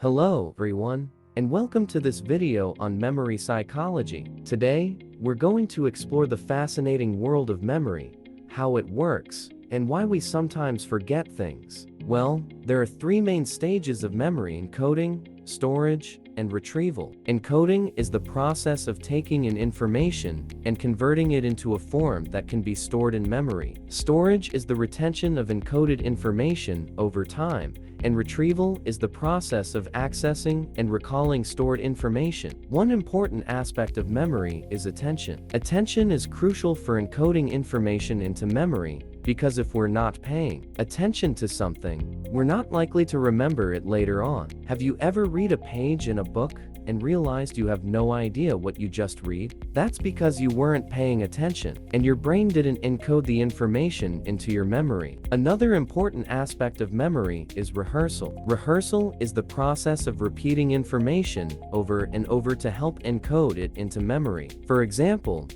Hello everyone, and welcome to this video on memory psychology. Today, we're going to explore the fascinating world of memory, how it works, and why we sometimes forget things. Well, there are three main stages of memory: encoding, storage, and retrieval. Encoding is the process of taking in information and converting it into a form that can be stored in memory. Storage is the retention of encoded information over time, and retrieval is the process of accessing and recalling stored information. One important aspect of memory is attention. Attention is crucial for encoding information into memory, because if we're not paying attention to something, we're not likely to remember it later on. Have you ever read a page in a book and realized you have no idea what you just read? That's because you weren't paying attention, and your brain didn't encode the information into your memory. Another important aspect of memory is rehearsal. Rehearsal is the process of repeating information over and over to help encode it into memory. For example,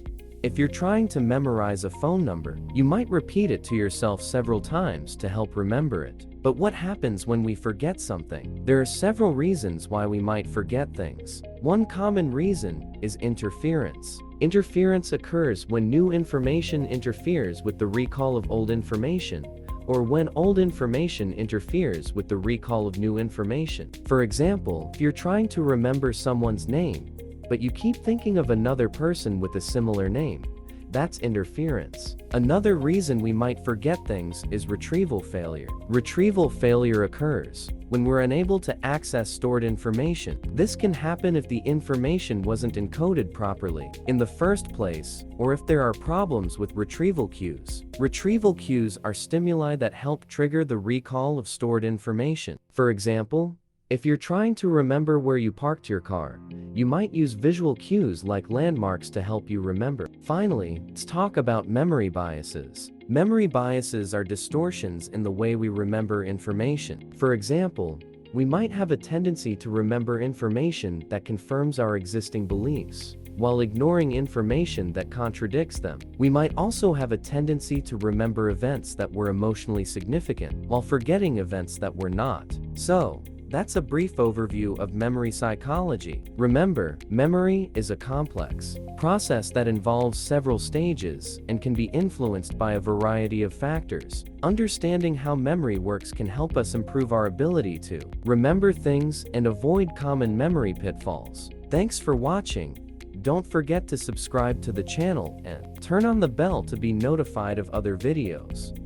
if you're trying to memorize a phone number, you might repeat it to yourself several times to help remember it. But what happens when we forget something? There are several reasons why we might forget things. One common reason is interference. Interference occurs when new information interferes with the recall of old information, or when old information interferes with the recall of new information. For example, if you're trying to remember someone's name, but you keep thinking of another person with a similar name, that's interference. Another reason we might forget things is retrieval failure. Retrieval failure occurs when we're unable to access stored information. This can happen if the information wasn't encoded properly in the first place, or if there are problems with retrieval cues. Retrieval cues are stimuli that help trigger the recall of stored information. For example, if you're trying to remember where you parked your car, you might use visual cues like landmarks to help you remember. Finally, let's talk about memory biases. Memory biases are distortions in the way we remember information. For example, we might have a tendency to remember information that confirms our existing beliefs, while ignoring information that contradicts them. We might also have a tendency to remember events that were emotionally significant, while forgetting events that were not. So, that's a brief overview of memory psychology. Remember, memory is a complex process that involves several stages and can be influenced by a variety of factors. Understanding how memory works can help us improve our ability to remember things and avoid common memory pitfalls. Thanks for watching. Don't forget to subscribe to the channel and turn on the bell to be notified of other videos.